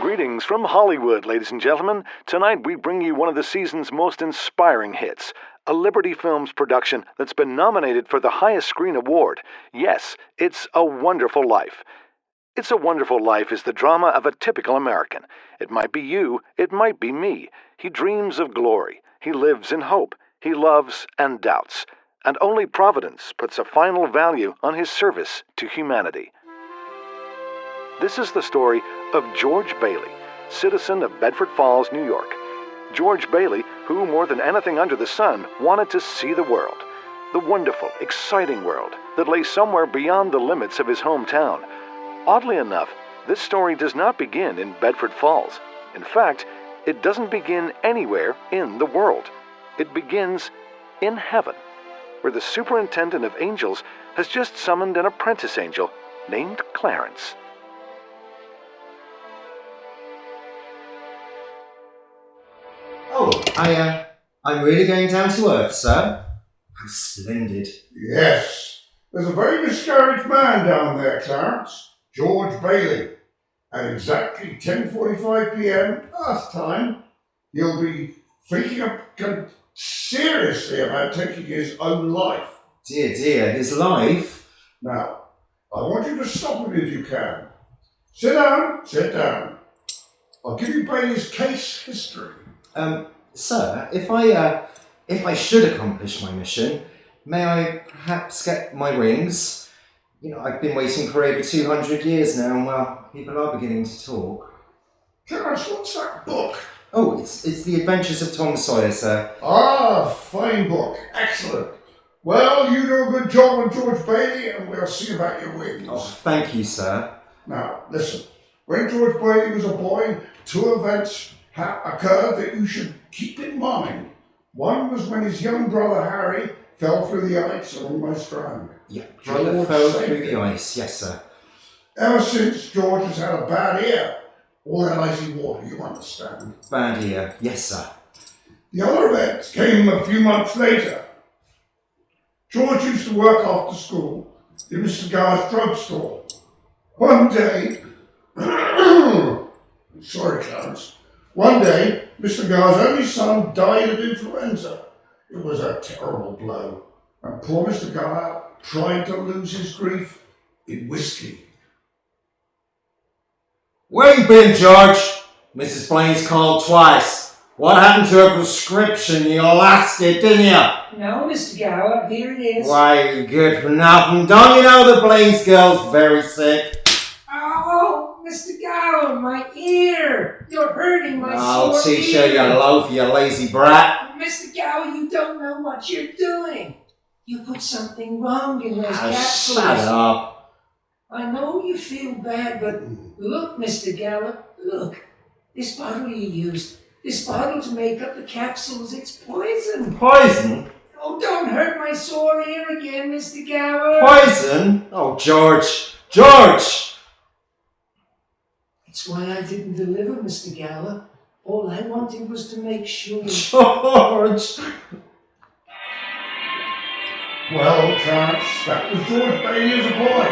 Greetings from Hollywood, ladies and gentlemen. Tonight we bring you one of the season's most inspiring hits, a Liberty Films production that's been nominated for the highest screen award. Yes, it's A Wonderful Life. It's a Wonderful Life is the drama of a typical American. It might be you, it might be me. He dreams of glory. He lives in hope. He loves and doubts. And only Providence puts a final value on his service to humanity. This is the story of George Bailey, citizen of Bedford Falls, New York. George Bailey, who more than anything under the sun wanted to see the world. The wonderful, exciting world that lay somewhere beyond the limits of his hometown. Oddly enough, this story does not begin in Bedford Falls. In fact, it doesn't begin anywhere in the world. It begins in heaven, where the superintendent of angels has just summoned an apprentice angel named Clarence. Oh, I'm really going down to earth, sir. How splendid. Yes. There's a very discouraged man down there, Clarence. George Bailey. At exactly 10:45 p.m. Earth time, he'll be thinking seriously about taking his own life. Dear, his life? Now, I want you to stop him if you can. Sit down. I'll give you Bailey's case history. Sir, if I should accomplish my mission, may I perhaps get my rings? You know, I've been waiting for over 200 years now, and well, people are beginning to talk. Clarence, what's that book? Oh, it's The Adventures of Tom Sawyer, sir. Ah, fine book. Excellent. Well, you do a good job on George Bailey, and we'll see about your wings. Oh, thank you, sir. Now, listen. When George Bailey was a boy, two events occurred that you should keep in mind. One was when his young brother Harry fell through the ice and almost drowned. Yeah, brother fell through the ice, yes, sir. Ever since, George has had a bad ear. All that icy water, you understand. Bad ear, yes, sir. The other event came a few months later. George used to work after school in Mr. Gareth's drugstore. One day, sorry, Clarence. One day, Mr. Gareth's only son died of influenza. It was a terrible blow, and poor Mr. Gareth tried to lose his grief in whiskey. Where you been, George? Mrs. Blaine's called twice. What happened to her prescription? You lost it, didn't you? No, Mr. Gower, here it is. Why, you good for nothing. Don't you know the Blaine's girl's very sick? Oh, Mr. Gower, my ear! You're hurting my I'll sore teach you, ear. you loaf, you lazy brat. Mr. Gower, you don't know what you're doing. You put something wrong in those capsules. Shut up. I know you feel bad, but look, Mr. Gower, look. This bottle you used, this bottle to make up the capsules, it's poison. Poison? Oh, don't hurt my sore ear again, Mr. Gower. Poison? Oh, George. George! It's why I didn't deliver, Mr. Gower. All I wanted was to make sure. George! Well, Clarence, that was George Bailey as a boy.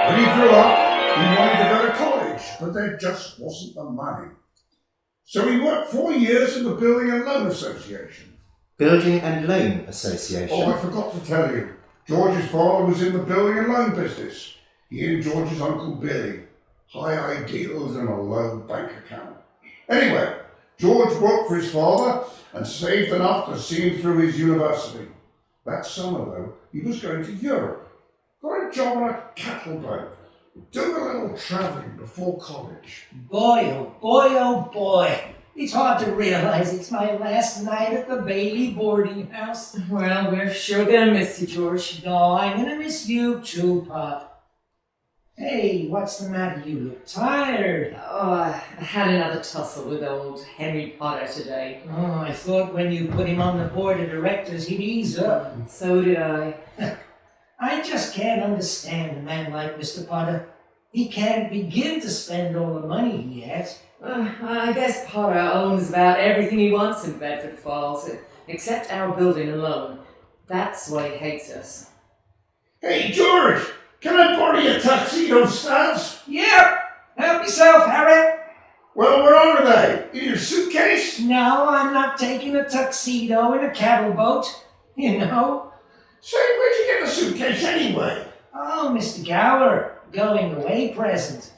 When he grew up, he wanted to go to college, but there just wasn't the money. So he worked 4 years in the Building and Loan Association. Building and Loan Association? Oh, I forgot to tell you. George's father was in the building and loan business. He and George's Uncle Billy. High ideals and a low bank account. Anyway, George worked for his father and saved enough to see him through his university. That summer, though, he was going to Europe. Got a job on a cattle boat. Doing a little travelling before college. Boy, oh boy, oh boy. It's hard to realize it's my last night at the Bailey boarding house. Well, we're sure gonna miss you, George. No, I'm gonna miss you too, Pop. Hey, what's the matter? You look tired. Oh, I had another tussle with old Henry Potter today. Oh, I thought when you put him on the board of directors, he'd ease up. So did I. I just can't understand a man like Mr. Potter. He can't begin to spend all the money he has. I guess Potter owns about everything he wants in Bedford Falls, except our building alone. That's why he hates us. Hey, George! Can I borrow your tuxedo studs? Yep. Help yourself, Harry. Well, where are they? In your suitcase? No, I'm not taking a tuxedo in a cattle boat. You know. Say, where'd you get the suitcase anyway? Oh, Mr. Gower, going away present.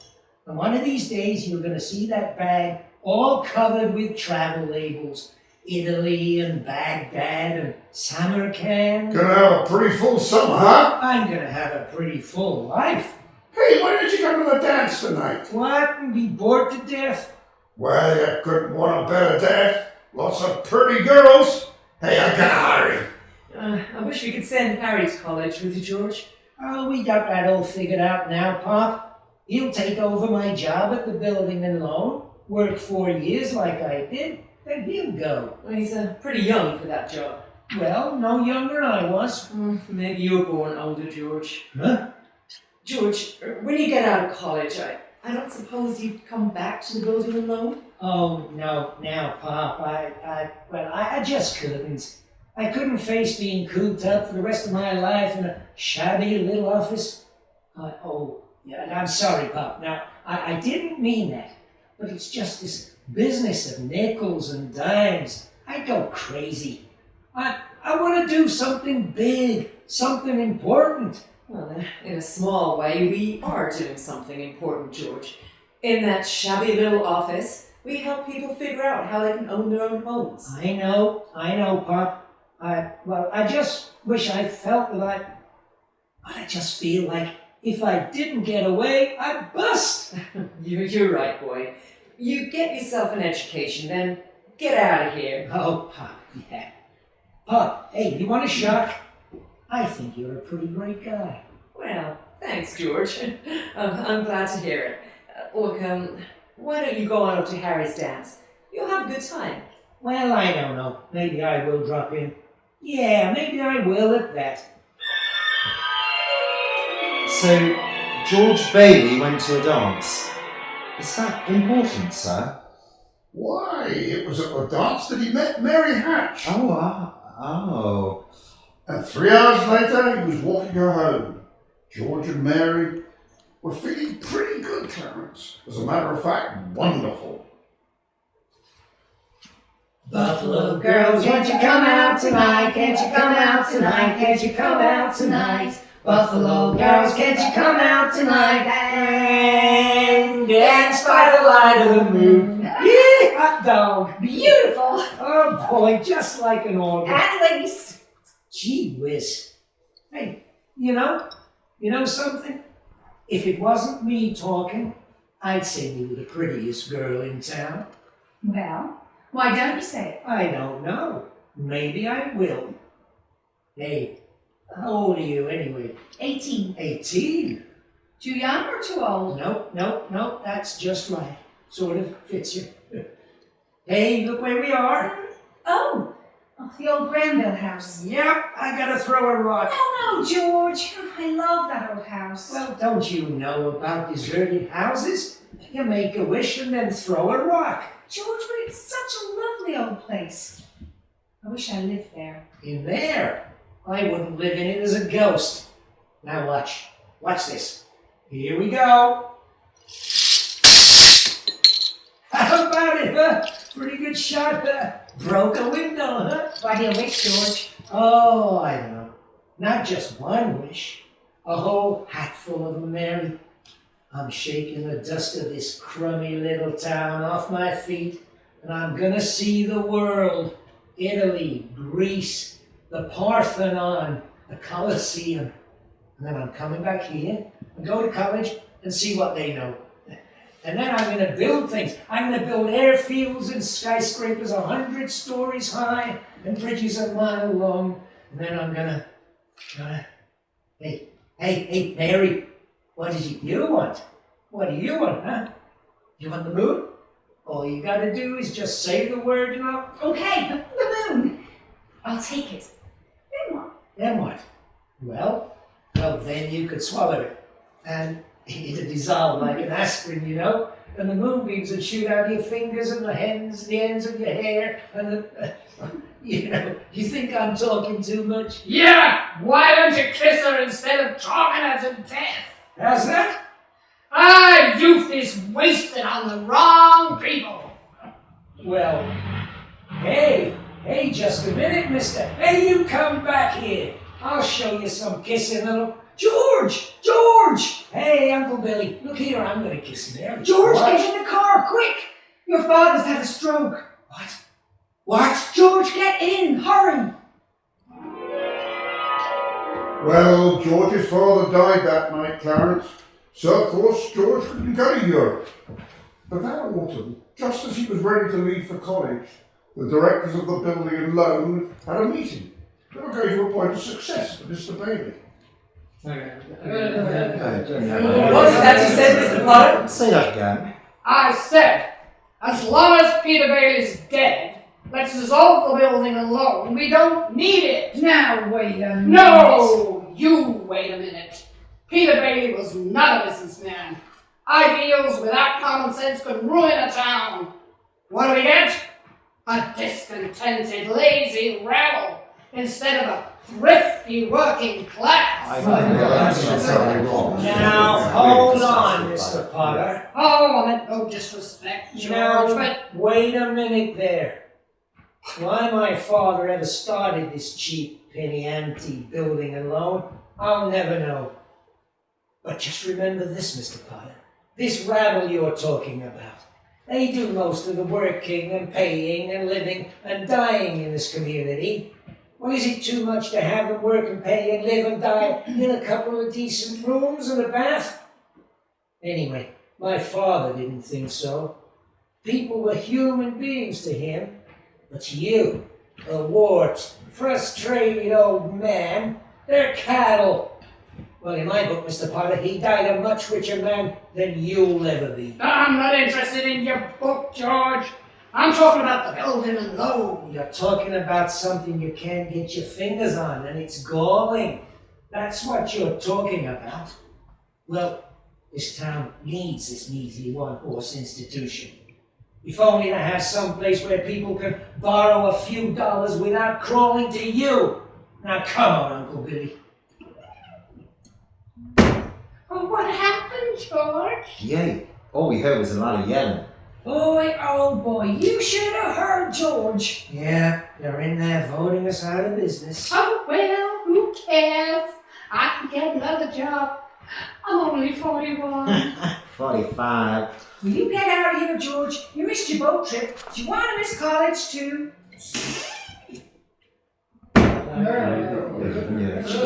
And one of these days you're going to see that bag all covered with travel labels. Italy and Baghdad and Samarkand. Gonna have a pretty full summer, huh? I'm going to have a pretty full life. Hey, why didn't you come to the dance tonight? What? And be bored to death? Well, you couldn't want a better death. Lots of pretty girls. Hey, I gotta hurry. I wish we could send Harry to college with you, George. Oh, we got that all figured out now, Pop. He'll take over my job at the building and loan, work 4 years like I did, then he'll go. Well, he's pretty young for that job. Well, no younger than I was. Maybe you were born older, George. Huh? George, when you get out of college, I don't suppose you'd come back to the building alone? Oh, no, now, Pop, I just couldn't. I couldn't face being cooped up for the rest of my life in a shabby little office. Yeah, I'm sorry, Pop. Now, I didn't mean that, but it's just this business of nickels and dimes. I go crazy. I want to do something big, something important. Well, in a small way, we are doing something important, George. In that shabby little office, we help people figure out how they can own their own homes. I know, Pop. I just wish I felt that I just feel like if I didn't get away, I'd bust. You're right, boy. You get yourself an education, then get out of here. Oh, Pop, yeah. Pop, hey, you want a shot? I think you're a pretty great guy. Well, thanks, George. I'm glad to hear it. Look, why don't you go on up to Harry's dance? You'll have a good time. Well, I don't know. Maybe I will drop in. Yeah, maybe I will at that. So, George Bailey went to a dance. Is that important, sir? Why, it was at the dance that he met Mary Hatch. Oh. And 3 hours later, he was walking her home. George and Mary were feeling pretty good, Clarence. As a matter of fact, wonderful. Buffalo girls, can't you come out tonight? Can't you come out tonight? Can't you come out tonight? Buffalo girls, can't you come out tonight? And dance by the light of the moon. Yeah, hot dog. Beautiful. Oh boy, just like an organ. At least. Gee whiz. Hey, you know something? If it wasn't me talking, I'd say you were the prettiest girl in town. Well, why don't you say it? I don't know. Maybe I will. Hey, how old are you anyway? 18. 18? Too young or too old? Nope, that's just right. Sort of fits you. Hey, look where we are. Oh, the old Granville house. Yep, I gotta throw a rock. No, George. I love that old house. Well, don't you know about deserted houses? You make a wish and then throw a rock. George, but it's such a lovely old place. I wish I lived there. In there? I wouldn't live in it as a ghost. Now watch. Watch this. Here we go. How about it, huh? Pretty good shot, huh? Broke a window, huh? Why do you wish, George? Oh, I don't know. Not just one wish. A whole hatful of them, Mary. I'm shaking the dust of this crummy little town off my feet, and I'm gonna see the world. Italy, Greece, the Parthenon, the Colosseum. And then I'm coming back here and go to college and see what they know. And then I'm going to build things. I'm going to build airfields and skyscrapers 100 stories high and bridges a mile long. And then I'm going to... Hey, Mary, what is it you want? What do you want, huh? You want the moon? All you got to do is just say the word and I'll... Okay, but the moon. I'll take it. Then what? Then what? Well, then you could swallow it. And it'd dissolve like an aspirin, you know? And the moonbeams would shoot out your fingers and the ends of your hair, and the... you think I'm talking too much? Yeah! Why don't you kiss her instead of talking her to death? How's that? Youth is wasted on the wrong people. Well, hey, just a minute, mister. Hey, you come back here. I'll show you some kissing, little... George! Hey, Uncle Billy, look here, I'm gonna kiss Mary. George, What? get in the car, quick! Your father's had a stroke. What? George, get in, hurry! Well, George's father died that night, Clarence, so of course George couldn't go to Europe. But that autumn, just as he was ready to leave for college, the directors of the building and loan had a meeting. They were going to appoint a successor to Mr. Bailey. What is that you said, Mr. Potter? Say that again. I said, as long as Peter Bailey's dead, let's dissolve the building alone. We don't need it. Now, wait a minute. No, you wait a minute. Peter Bailey was not a businessman. Ideals without common sense could ruin a town. What do we get? A discontented, lazy rabble instead of a thrifty working class. Now, hold on, Mr. Potter. Oh, I meant no disrespect, George, Now, but wait a minute there. Why my father ever started this cheap, penny ante building and loan, I'll never know. But just remember this, Mr. Potter. This rabble you're talking about. They do most of the working and paying and living and dying in this community. Well, is it too much to have them work and pay and live and die in a couple of decent rooms and a bath? Anyway, my father didn't think so. People were human beings to him. But you, a warped, frustrated old man, they're cattle. Well, in my book, Mr. Potter, he died a much richer man than you'll ever be. I'm not interested in your book, George. I'm talking about the building and loan. You're talking about something you can't get your fingers on, and it's galling. That's what you're talking about. Well, this town needs this measly one-horse institution. If only to have some place where people can borrow a few dollars without crawling to you. Now come on, Uncle Billy. Oh, what happened, George? Yay. All we heard was a lot of yelling. Boy, oh boy, you should have heard George. Yeah, they're in there voting us out of business. Oh, well, who cares? I can get another job. I'm only 41. 45. Will you get out of here, George? You missed your boat trip. Do you want to miss college too?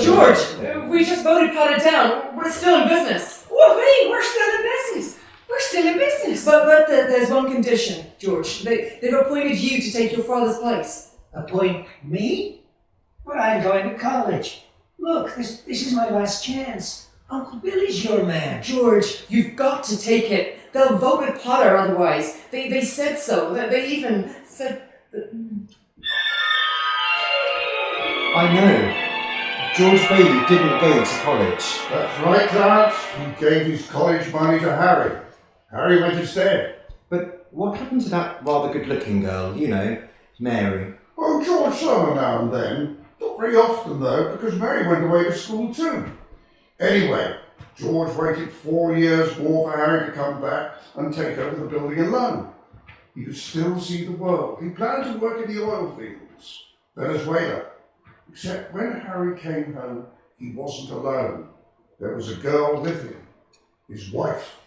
George, we just voted Potter down. We're still in business. Whoopee, we're still in business. We're still in business. But there's one condition, George. They've appointed you to take your father's place. Appoint me? But I'm going to college. Look, this is my last chance. Uncle Billy's your man. George, you've got to take it. They'll vote with Potter otherwise. They said so. They even said... I know. George Bailey didn't go to college. That's right, Clarence. He gave his college money to Harry. Harry went instead. But what happened to that rather good-looking girl, you know, Mary? Oh, George saw her now and then. Not very often, though, because Mary went away to school too. Anyway, George waited 4 years more for Harry to come back and take over the building and loan. He could still see the world. He planned to work in the oil fields, Venezuela. Except when Harry came home, he wasn't alone. there was a girl with him, his wife.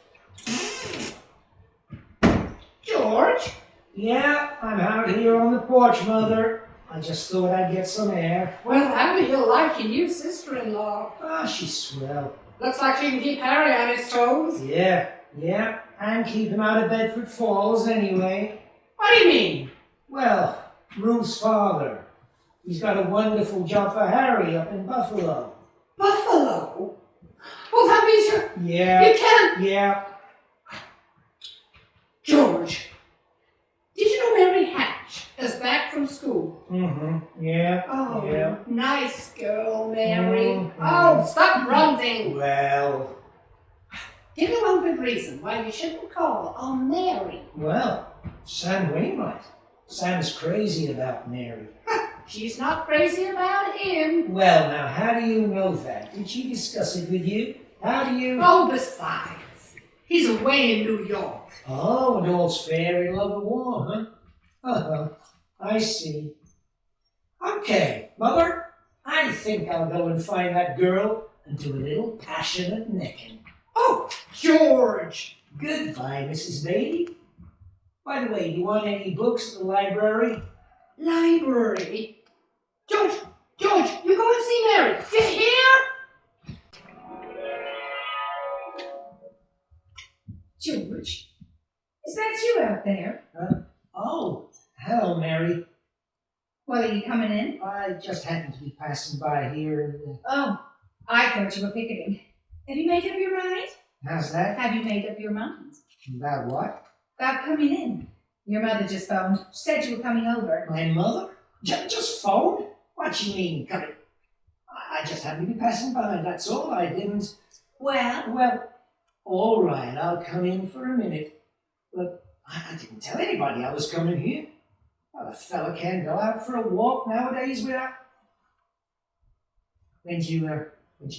George? Yeah, I'm out here on the porch, Mother. I just thought I'd get some air. Well, how do you like your new sister-in-law? Ah, she's swell. Looks like she can keep Harry on his toes. Yeah, and keep him out of Bedford Falls anyway. What do you mean? Well, Ruth's father. He's got a wonderful job for Harry up in Buffalo. Buffalo? Well, that means Yeah. you can't... Yeah. George, did you know Mary Hatch is back from school? Mm-hmm. Yeah. Oh, Yeah. nice girl, Mary. Mhm. Oh, stop grunting. Well, Give me one good reason why you shouldn't call on Mary. Sam Wainwright. Sam's crazy about Mary. She's not crazy about him. Well, now, how do you know that? Did she discuss it with you? How do you... Oh, besides, he's away in New York. Oh, and all's fair in love and war, huh? Uh-huh. I see. Okay, Mother, I think I'll go and find that girl and do a little passionate necking. Oh, George! Goodbye, Mrs. Bailey. By the way, do you want any books at the library? Library? George, you go and see Mary. You hear? George, is that you out there? Oh, hello, Mary. Well, are you coming in? I just happened to be passing by here and... Oh, I thought you were picketing. Have you made up your mind? how's that? Have you made up your mind? About what? About coming in. Your mother just phoned. She said you were coming over. My mother? Just phoned? What you mean, coming? I just happened to be passing by, that's all. I didn't... Well, All right, I'll come in for a minute. But I didn't tell anybody I was coming here. Well, a fella can't go out for a walk nowadays without... When'd you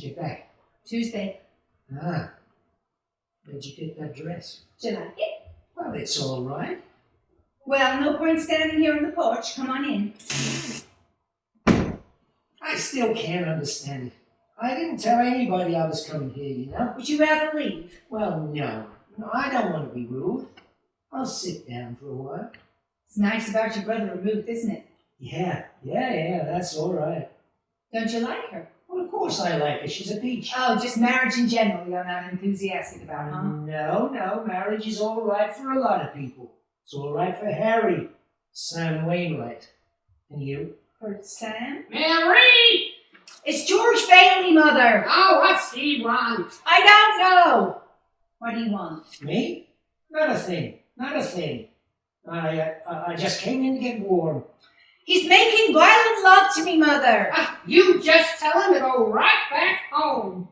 get back? Tuesday. Ah. Where'd you get that dress? Do you like it? Well, it's all right. Well, no point standing here on the porch. Come on in. I still can't understand it. I didn't tell anybody I was coming here, you know. Would you rather leave? Well, no, I don't want to be rude. I'll sit down for a while. It's nice about your brother Ruth, isn't it? Yeah, that's all right. Don't you like her? Well, of course I like her. She's a peach. Oh, just marriage in general you're not enthusiastic about, huh? No, marriage is all right for a lot of people. It's all right for Harry, Sam Wainwright. And you? For Sam? Mary! It's George Bailey, Mother! Oh, what's he want? I don't know! What do you want? Me? Not a thing. I just came in to get warm. He's making violent love to me, Mother! You just tell him to go right back home.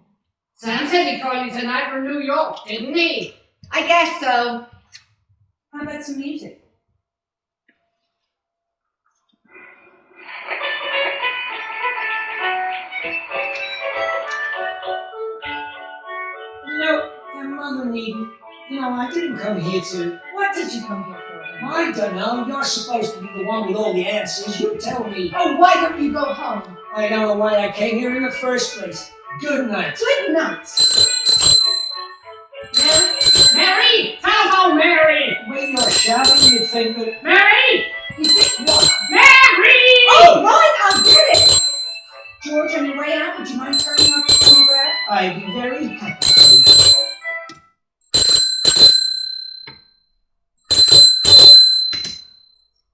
Sam said he called you tonight from New York, didn't he? I guess so. How about some music? Your mother needn't. I didn't come here to... What did you come here for? I don't know. You're supposed to be the one with all the answers. You tell me. Oh, why don't you go home? I don't know why I came here in the first place. Good night. Good night. Mary! Telephone Mary! The way you're shouting, you'd think that... Mary! You think what? Mary! Oh, right, I'll get it! George, on your way out, would you mind turning off the phonograph? I'd be very happy to.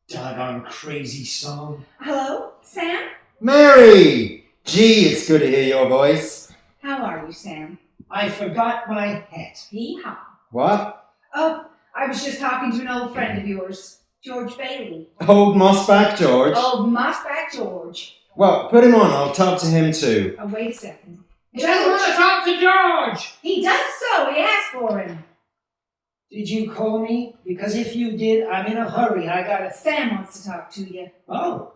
Doggone crazy song. Hello, Sam? Mary! Gee, it's good to hear your voice. How are you, Sam? I forgot my hat. Hee-haw. What? Oh, I was just talking to an old friend of yours, George Bailey. Old Mossback George? Old Mossback George. Well, put him on. I'll talk to him too. Oh, wait a second. Just want to talk to George! He does so. He asked for him. Did you call me? Because if you did, I'm in a hurry. I gotta... Sam wants to talk to you. Oh.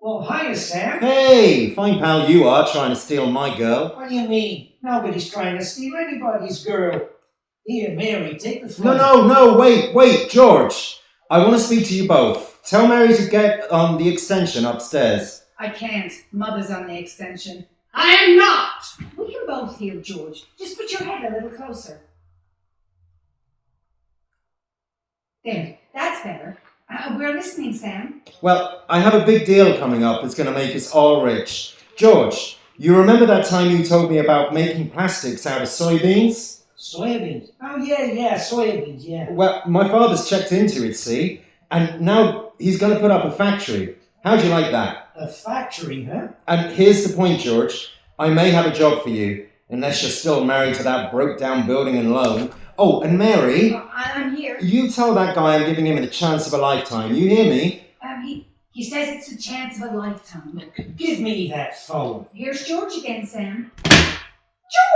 Well, hiya, Sam. Hey, fine pal you are trying to steal my girl. What do you mean? Nobody's trying to steal anybody's girl. Here, Mary, take the phone. No, wait, George. I want to speak to you both. Tell Mary to get on the extension upstairs. I can't. Mother's on the extension. I am not! We them both here, George. Just put your head a little closer. There, that's better. We're listening, Sam. Well, I have a big deal coming up that's going to make us all rich. George, you remember that time you told me about making plastics out of soybeans? Soybeans? Oh, yeah, soybeans, yeah. Well, my father's checked into it, see? And now he's going to put up a factory. How'd you like that? A factory, huh? And here's the point, George. I may have a job for you, unless you're still married to that broke-down building and loan. Oh, and Mary... I'm here. You tell that guy I'm giving him a chance of a lifetime. You hear me? He says it's a chance of a lifetime. Give me that phone. Here's George again, Sam.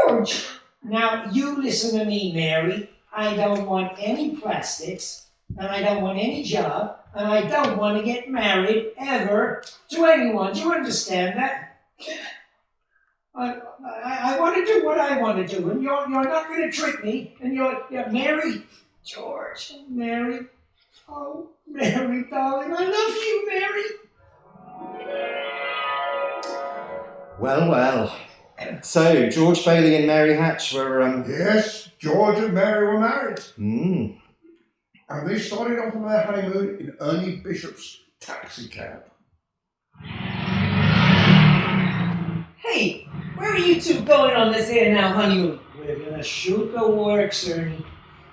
George! Now, you listen to me, Mary. I don't want any plastics, and I don't want any job, and I don't want to get married ever to anyone. Do you understand that? I want to do what I want to do, and you're not going to trick me, and you're Mary. George, Mary. Oh, Mary, darling, I love you, Mary. Well. So, George Bailey and Mary Hatch were, Yes, George and Mary were married. Hmm. And they started off on their honeymoon in Ernie Bishop's taxi cab. Hey, where are you two going on this here now honeymoon? We're going to shoot the works, Ernie.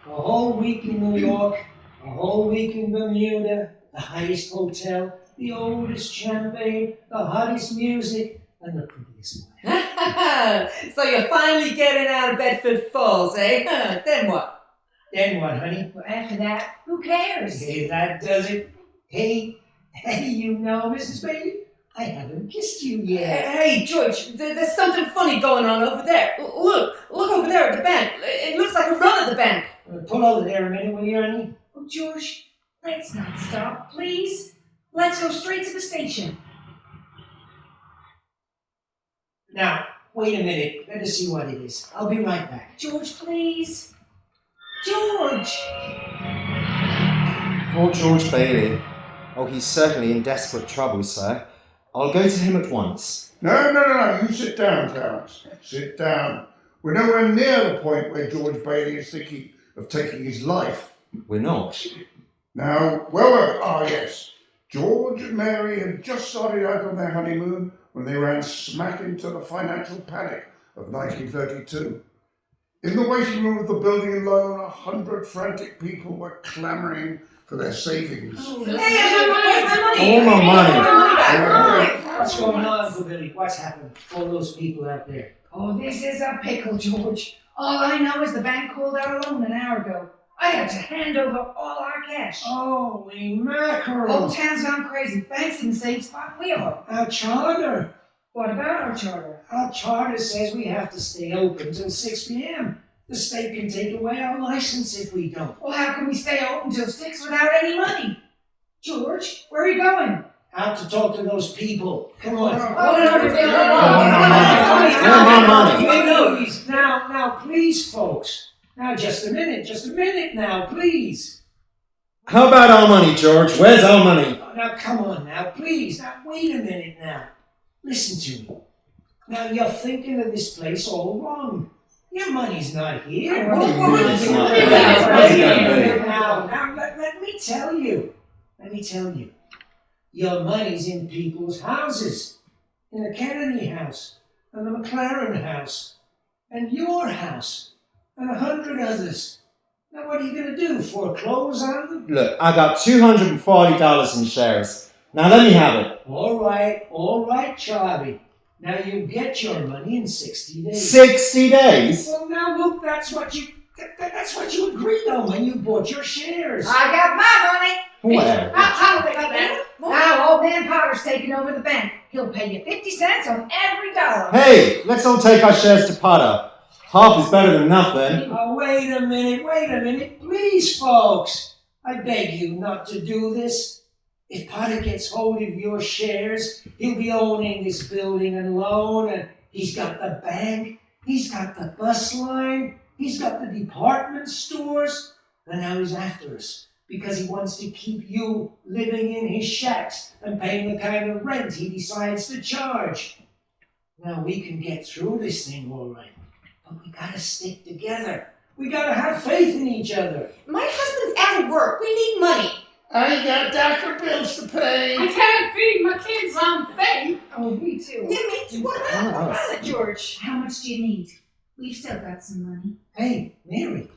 A whole week in New York, a whole week in Bermuda, the highest hotel, the oldest champagne, the hottest music, and the prettiest wife. So you're finally getting out of Bedford Falls, eh? Then what? Then what, honey? Well, after that, who cares? Hey, that does it. Hey, you know, Mrs. Bailey, I haven't kissed you yet. Hey, George, there's something funny going on over there. Look over there at the bank. It looks like a run at the bank. Pull over there a minute, will you, Ernie? Oh, George, let's not stop, please. Let's go straight to the station. Now, wait a minute. Let us see what it is. I'll be right back. George, please. George! Poor George Bailey. Oh, he's certainly in desperate trouble, sir. I'll go to him at once. No. You sit down, Clarence. Sit down. We're nowhere near the point where George Bailey is thinking of taking his life. We're not. Now, yes. George and Mary had just started out on their honeymoon when they ran smack into the financial panic of 1932. In the waiting room of the building and loan, 100 frantic people were clamouring for their savings. Hey, where's my money? All my money. Back. What's going on, Uncle Billy? What's happened? All those people out there. Oh, this is a pickle, George. All I know is the bank called our loan an hour ago. I had to hand over all our cash. Holy mackerel! Whole town's gone crazy. Bank's in the same spot we are. Our charter. What about our charter? Our charter says we have to stay open till 6 p.m. The state can take away our license if we don't. Well, how can we stay open till 6 without any money? George, where are you going? Out to talk to those people. Come on. Please, now, please, folks. Now, just a minute now, please. How about our money, George? Where's our money? Now, come on now, please. Now, wait a minute now. Listen to me. Now, you're thinking of this place all wrong. Your money's not here. What do you mean it's not here? Now, let me tell you. Your money's in people's houses. In the Kennedy house, and the McLaren house, and your house, and 100 others. Now, what are you going to do? Foreclose on them? Look, I got $240 in shares. Now let me have it. All right, Charlie. Now you get your money in 60 days. 60 days? Well, now look, that's what you agreed on when you bought your shares. I got my money. Where? How did they got that? Now old man Potter's taking over the bank. He'll pay you 50 cents on every dollar. Hey, let's all take our shares to Potter. Half is better than nothing. Oh, wait a minute. Please, folks. I beg you not to do this. If Potter gets hold of your shares, he'll be owning this building and loan, and he's got the bank, he's got the bus line, he's got the department stores, and now he's after us because he wants to keep you living in his shacks and paying the kind of rent he decides to charge. Now, we can get through this thing all right, but we gotta stick together. We gotta have faith in each other. My husband's out of work. We need money. I got doctor bills to pay. I can't feed my kids on faith. Oh, me too. Yeah, me too. What about it, George? How much do you need? We've still got some money. Hey, Mary.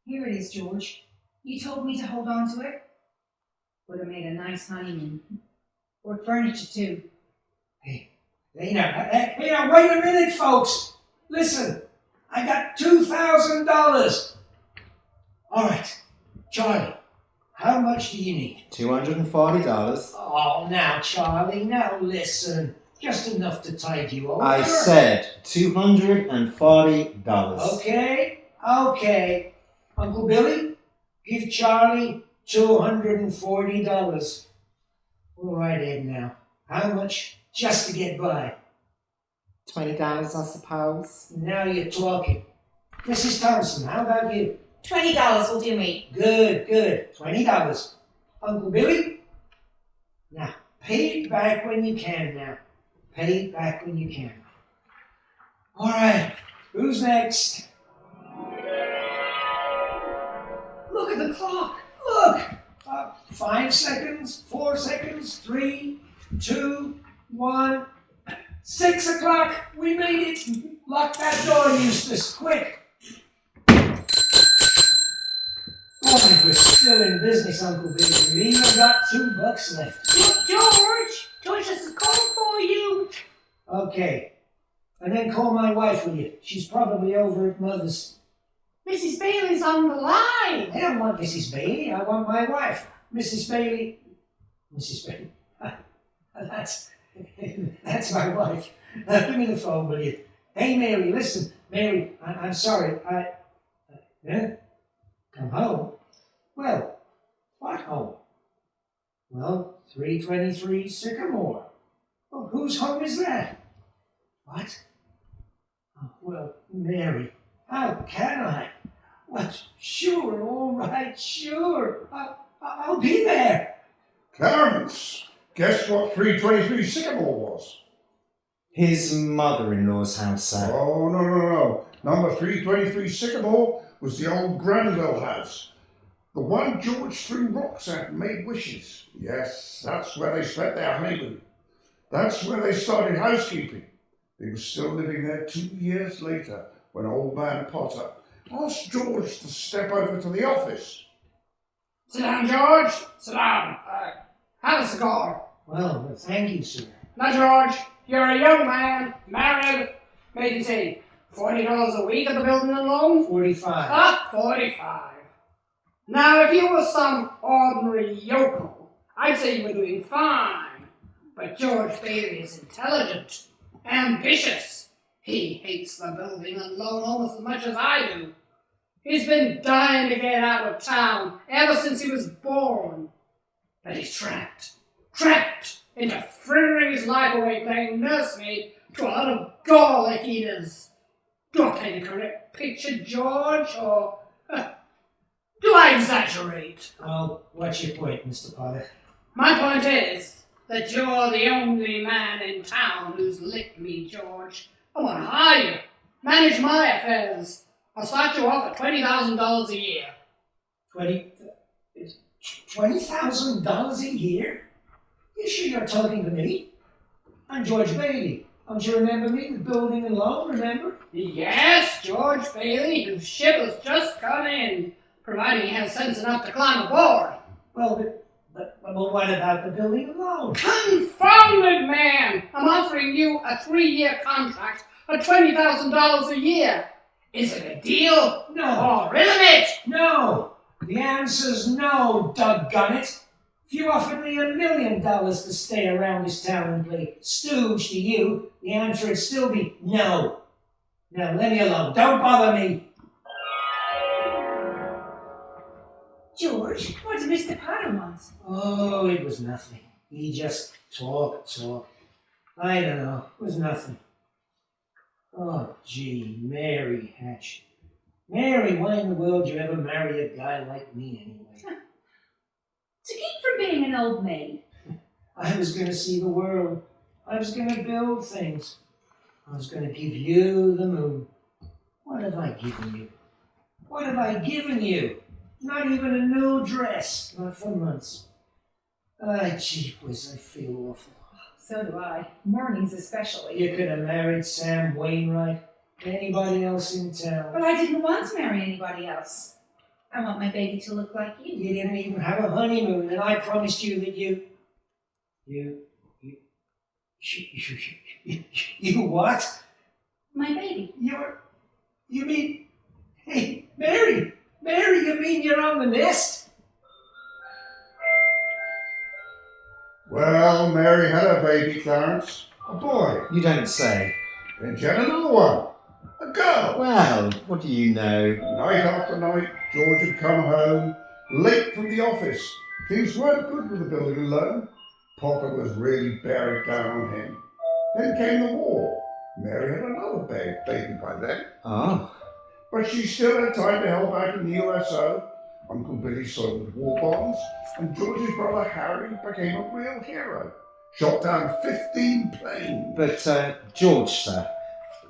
Here it is, George. You told me to hold on to it. Would have made a nice honeymoon. Or furniture too. Hey, now, wait a minute, folks. Listen, I got $2,000. All right, Charlie, how much do you need? $240. Oh, now, Charlie, now listen. Just enough to tide you over. I said $240. Okay. Uncle Billy, give Charlie $240. All right, Ed, now. How much just to get by? $20, I suppose. Now you're talking. Mrs. Thompson, how about you? $20 will do me. Good. $20. Uncle Billy? Now, pay it back when you can now. Pay it back when you can. All right, who's next? Look at the clock. Look. 5 seconds, 4 seconds, 3, 2, 1. 6 o'clock. We made it. Lock that door, Eustace. Quick. Boy, we're still in business, Uncle Billy. We've even got $2 left. George, this is calling for you. Okay. And then call my wife, will you? She's probably over at Mother's. Mrs. Bailey's on the line. I don't want Mrs. Bailey. I want my wife. Mrs. Bailey. That's my wife. Give me the phone, will you? Hey, Mary, listen. Mary, I'm sorry. Come home? Well, what home? Well, 323 Sycamore. Well, whose home is that? What? Oh, well, Mary, how can I? Well, sure, all right, sure. I'll be there. Clarence, guess what 323 Sycamore was? His mother-in-law's house, sir. Oh, no. Number 323 Sycamore was the old Granville house. The one George threw rocks at and made wishes. Yes, that's where they spent their honeymoon. That's where they started housekeeping. They were still living there 2 years later when old man Potter asked George to step over to the office. Sit down, George. Sit down. Have a cigar. Well, thank you, sir. Now, George, you're a young man, married, maybe say $40 a week at the building alone? 45. 45. Now, if you were some ordinary yokel, I'd say you were doing fine. But George Bailey is intelligent, ambitious. He hates the building alone almost as much as I do. He's been dying to get out of town ever since he was born. But he's trapped into frittering his life away playing nursemaid to a lot of garlic eaters. Do I paint a correct picture, George, or do I exaggerate? Oh, what's your point, Mr. Potter? My point is that you're the only man in town who's licked me, George. I want to hire you, manage my affairs. I'll start you off at $20,000 a year. $20,000 a year? You sure you're talking to me? I'm George Bailey. Don't you remember me? The building alone, remember? Yes, George Bailey, whose ship has just come in, providing he has sense enough to climb aboard. Well, but what about the building alone? Confounded man! I'm offering you a 3-year contract at $20,000 a year. Is it a deal? No. Or rid of it? No. The answer's no, doggone it. If you offered me $1 million to stay around this town and play stooge to you, the answer would still be no. Now, let me alone. Don't bother me. George, what did Mr. Potter want? Oh, it was nothing. He just talked. I don't know. It was nothing. Oh, gee, Mary Hatch. Mary, why in the world you ever marry a guy like me anyway? To keep from being an old maid. I was going to see the world. I was going to build things. I was going to give you the moon. What have I given you? What have I given you? Not even a new dress. Not for months. Gee whiz, I feel awful. So do I. Mornings especially. You could have married Sam Wainwright. Anybody else in town. But I didn't want to marry anybody else. I want my baby to look like you. You didn't even have a honeymoon, and I promised you that you what? My baby. You mean, hey, Mary, you mean you're on the nest? Well, Mary had a baby, Clarence. A boy. You don't say. Then she had another one. A girl. Well, what do you know? Night after night, George had come home, late from the office. Things weren't good with the building alone. Potter was really bearing down on him. Then came the war. Mary had another baby by then. Oh. But she still had time to help out in the USO. Uncle Billy sold war bonds, and George's brother Harry became a real hero. Shot down 15 planes. But, George, sir.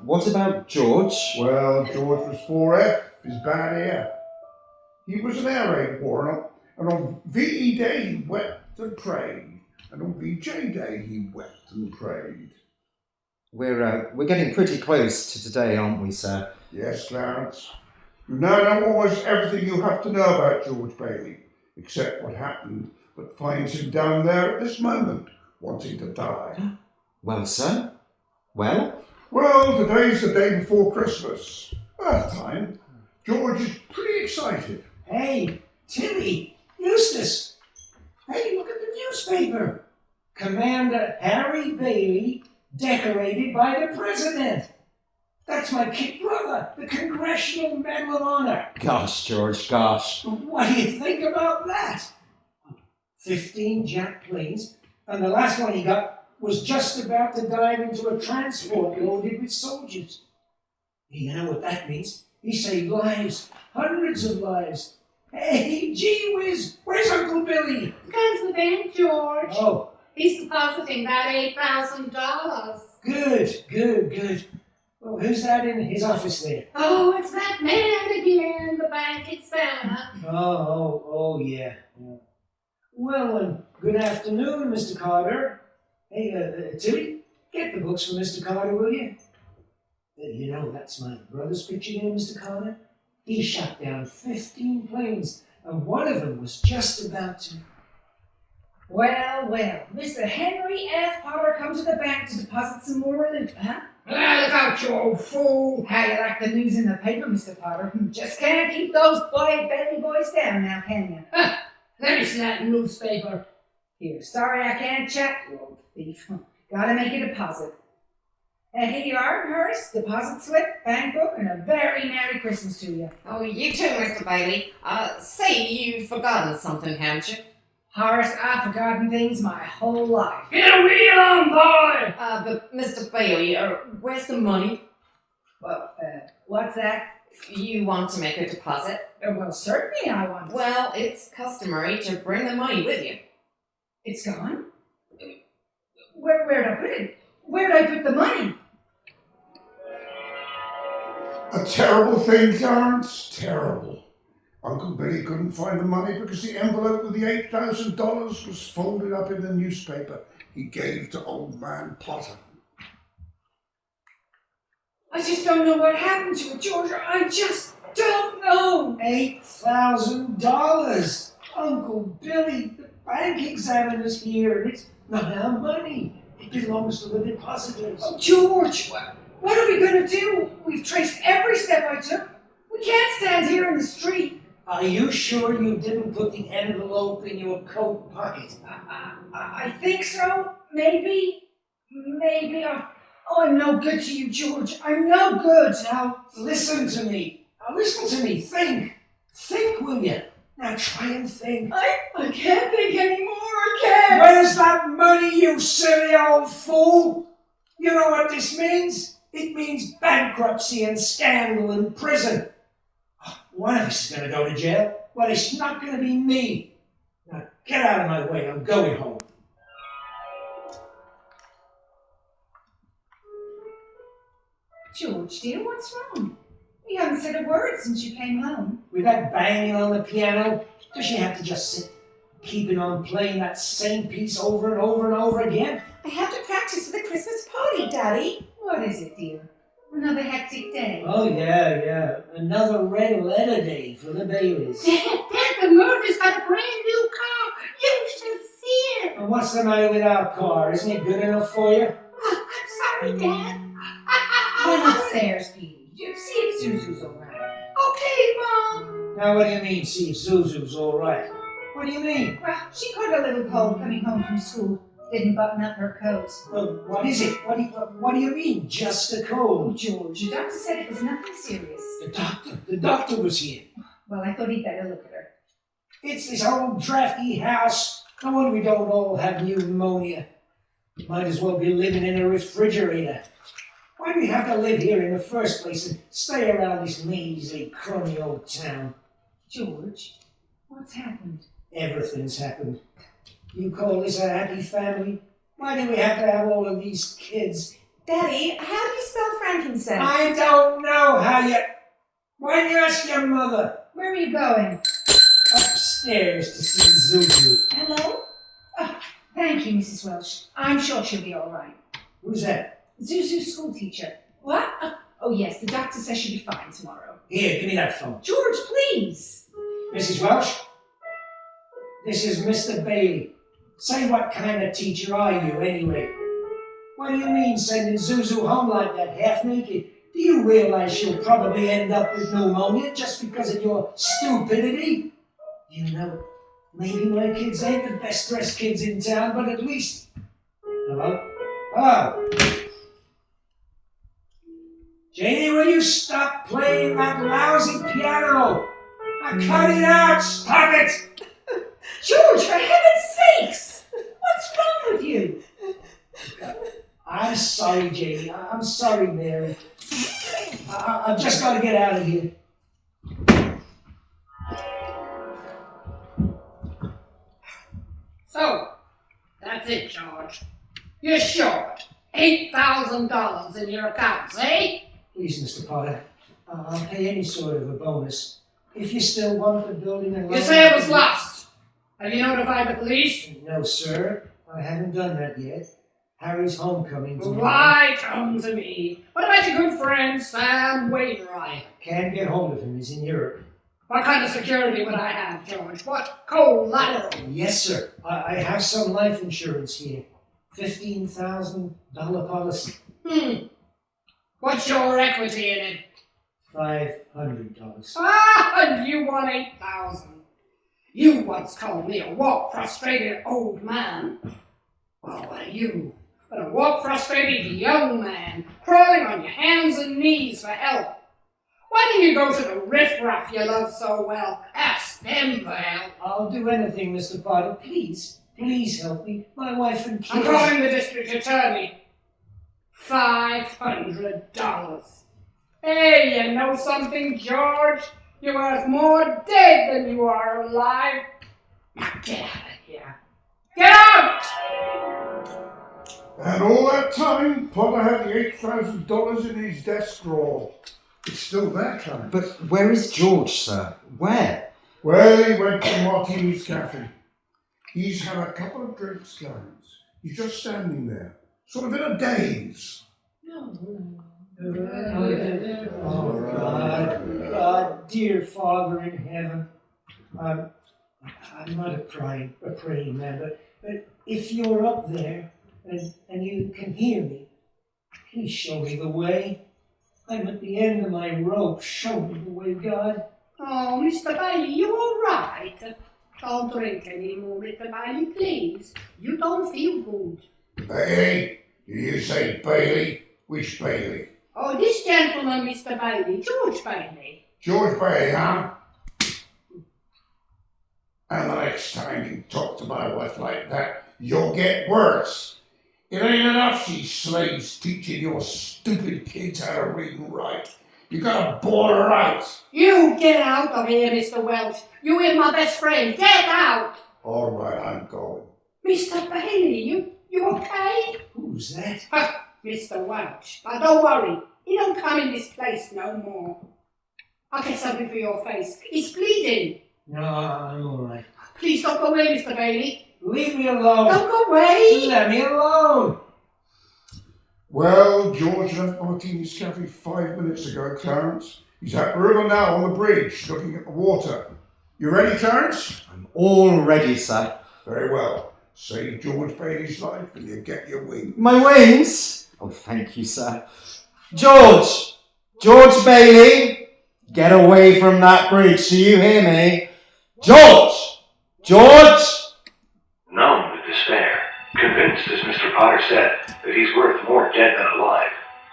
What about George? Well, George was 4F, his bad ear. He was an air raid warrant, and on VE Day he wept and prayed, and on VJ Day he wept and prayed. We're getting pretty close to today, aren't we, sir? Yes, Clarence. You now know almost everything you have to know about George Bailey, except what happened that finds him down there at this moment, wanting to die. Well, sir? Well? Well, today's the day before Christmas. Earth time. George is pretty excited. Hey, Tilly, Eustace. Hey, look at the newspaper. Commander Harry Bailey decorated by the President. That's my kid brother, the Congressional Medal of Honor. Gosh, George, gosh. What do you think about that? 15 jet planes, and the last one he got was just about to dive into a transport loaded with soldiers. You know what that means? He saved lives, hundreds of lives. Hey, gee whiz, where's Uncle Billy? Come to the bank, George. Oh, He's depositing that $8,000. good. Well, who's that in his office there? Oh, it's that man again, the bank examiner. Oh, yeah. Well, good afternoon, Mr. Carter. Hey, Tilly, get the books for Mr. Carter, will you? You know, that's my brother's picture there, Mr. Carter. He shot down 15 planes, and one of them was just about to... Well, Mr. Henry F. Potter come to the bank to deposit some more loot, huh? Look out, you old fool. How you like the news in the paper, Mr. Potter? Just can't keep those Bailey boys down now, can you? Let me see that newspaper. Here, sorry I can't chat, you old thief. Gotta make a deposit. And here you are, Horace. Deposit slip, bank book, and a very Merry Christmas to you. Oh, you too, Mr. Bailey. Say, you've forgotten something, haven't you? Horace, I've forgotten things my whole life. Get a wheel on, boy. But Mr. Bailey, where's the money? Well, what's that? You want to make a deposit? Well, certainly I want to. Well, it's customary to bring the money with you. It's gone? Where'd I put it? Where'd I put the money? A terrible thing, Clarence. Terrible. Uncle Billy couldn't find the money because the envelope with the $8,000 was folded up in the newspaper he gave to old man Potter. I just don't know what happened to it, Georgia. I just don't know. $8,000! Uncle Billy, the bank examiner's here, and it's not our money. It belongs to the depositors. Oh, George, what are we going to do? We've traced every step I took. We can't stand here in the street. Are you sure you didn't put the envelope in your coat pocket? I think so. Maybe. I'm no good to you, George. I'm no good. Now, listen to me. Think. Think, will you? Now, try and think. I can't think anymore. I can't. Where's that money, you silly old fool? You know what this means? It means bankruptcy and scandal and prison. One of us is going to go to jail. Well, it's not going to be me. Now, get out of my way. I'm going home. George, dear, what's wrong? You haven't said a word since you came home. With that banging on the piano, does she have to just sit keeping on playing that same piece over and over and over again? I have to practice for the Christmas party, Daddy. What is it, dear? Another hectic day? Oh, yeah. Another red letter day for the Baileys. Dad, the Murphy's got a brand new car. You should see it. And what's the matter with our car? Isn't it good enough for you? I'm sorry, Dad. Run upstairs, Petey. See if Zuzu's all right. Okay, Mom. Now, what do you mean, see if Zuzu's all right? What do you mean? Well, she caught a little cold coming home from school. Didn't button up her coat. Well, what is it? What do you mean, just a Oh, cold? George, the doctor said it was nothing serious. The doctor was here. Well, I thought he'd better look at her. It's this old drafty house. No wonder we don't all have pneumonia. Might as well be living in a refrigerator. Why do we have to live here in the first place and stay around this measly, crummy old town? George, what's happened? Everything's happened. You call this a happy family? Why do we have to have all of these kids? Daddy, how do you spell frankincense? I don't know how you... Why don't you ask your mother? Where are you going? Upstairs to see Zuzu. Hello? Oh, thank you, Mrs. Welsh. I'm sure she'll be all right. Who's that? Zuzu's school teacher. What? Oh, yes, the doctor says she'll be fine tomorrow. Here, give me that phone. George, please. Mrs. Welsh? This is Mr. Bailey. Say, what kind of teacher are you, anyway? What do you mean sending Zuzu home like that, half naked? Do you realize she'll probably end up with pneumonia just because of your stupidity? You know, maybe my kids ain't the best dressed kids in town, but at least... Hello? Hello? Janie, will you stop playing that lousy piano? Now cut it out! Stop it! George, for heaven's sakes! What's wrong with you? I'm sorry, Janie. I'm sorry, Mary. I've just got to get out of here. So, that's it, George. You're short $8,000 in your accounts, eh? Please, Mr. Potter, I'll pay any sort of a bonus. If you still want the building and... You say it was lost. Have you notified the police? No, sir. I haven't done that yet. Harry's homecoming tomorrow. Why come to me? What about your good friend Sam Wainwright? Can't get hold of him. He's in Europe. What kind of security would I have, George? What collateral? Yes, sir. I have some life insurance here. $15,000 policy. What's your equity in it? $500. And you want $8,000. You once called me a walk-frustrated old man. Well, what are you? But a walk-frustrated young man, crawling on your hands and knees for help. Why don't you go to the riffraff you love so well? Ask them for help. I'll do anything, Mr. Potter. Please help me. My wife and kids... I'm calling the district attorney. $500. Hey, you know something, George? You're worth more dead than you are alive. Now get out of here. Get out! And all that time, Potter had the $8,000 in his desk drawer. It's still there, Colin. But where is George, sir? Where? Well, he went to Martini's Cafe. He's had a couple of drinks, Clarence. He's just standing there, sort of in a daze. Oh, God, dear Father in heaven, I'm not a praying man, but if you're up there and you can hear me, please show me the way. I'm at the end of my rope. Show me the way, God. Oh, Mr. Bailey, you all right? Don't drink any more, Mr. Bailey, please. You don't feel good. Bailey? Did you say Bailey? Which Bailey? Oh, this gentleman, Mr. Bailey, George Bailey. George Bailey, huh? And the next time you talk to my wife like that, you'll get worse. It ain't enough she slaves teaching your stupid kids how to read and write. You gotta bore her out. You get out of here, Mr. Welch. You and my best friend, get out! All right, I'm going. Mr. Bailey, you okay? Who's that? Mr. Welch. Now don't worry. He don't come in this place no more. I'll get something for your face. It's bleeding. No, I'm all right. Please don't go away, Mr. Bailey. Leave me alone. Don't go away. Let me alone. Well, George left Martini's Cafe 5 minutes ago, Clarence. He's at the river now on the bridge, looking at the water. You ready, Clarence? I'm all ready, sir. Very well. Save George Bailey's life and you get your wings. My wings? Oh, thank you, sir. George! George Bailey! Get away from that bridge, do you hear me? George! George! Numb with despair, convinced, as Mr. Potter said, that he's worth more dead than alive,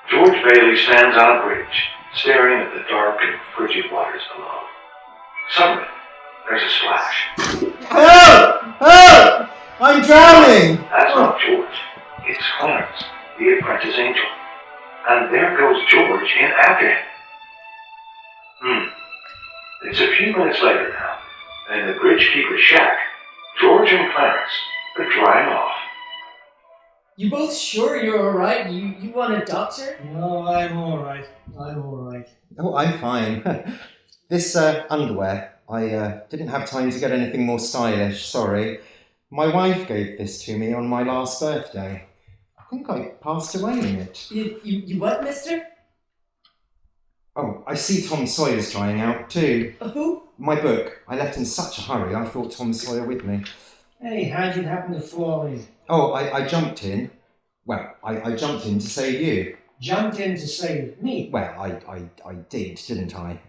George Bailey stands on a bridge, staring at the dark and frigid waters below. Suddenly, there's a splash. Help! Help! I'm drowning! That's not George. It's Clarence, the apprentice angel. And there goes George in after him. It's a few minutes later now, and in the bridge-keeper's shack, George and Clarence are drying off. You both sure you're alright? You want a doctor? No, I'm all right. I'm all right. Oh, I'm fine. This underwear, I didn't have time to get anything more stylish, sorry. My wife gave this to me on my last birthday. I think I passed away in it. You what, mister? Oh, I see Tom Sawyer's drying out too. Who? My book. I left in such a hurry, I thought Tom Sawyer with me. Hey, how'd you happen to fall in? Oh, I jumped in. Well, I jumped in to save you. Jumped in to save me? Well, I did, didn't I?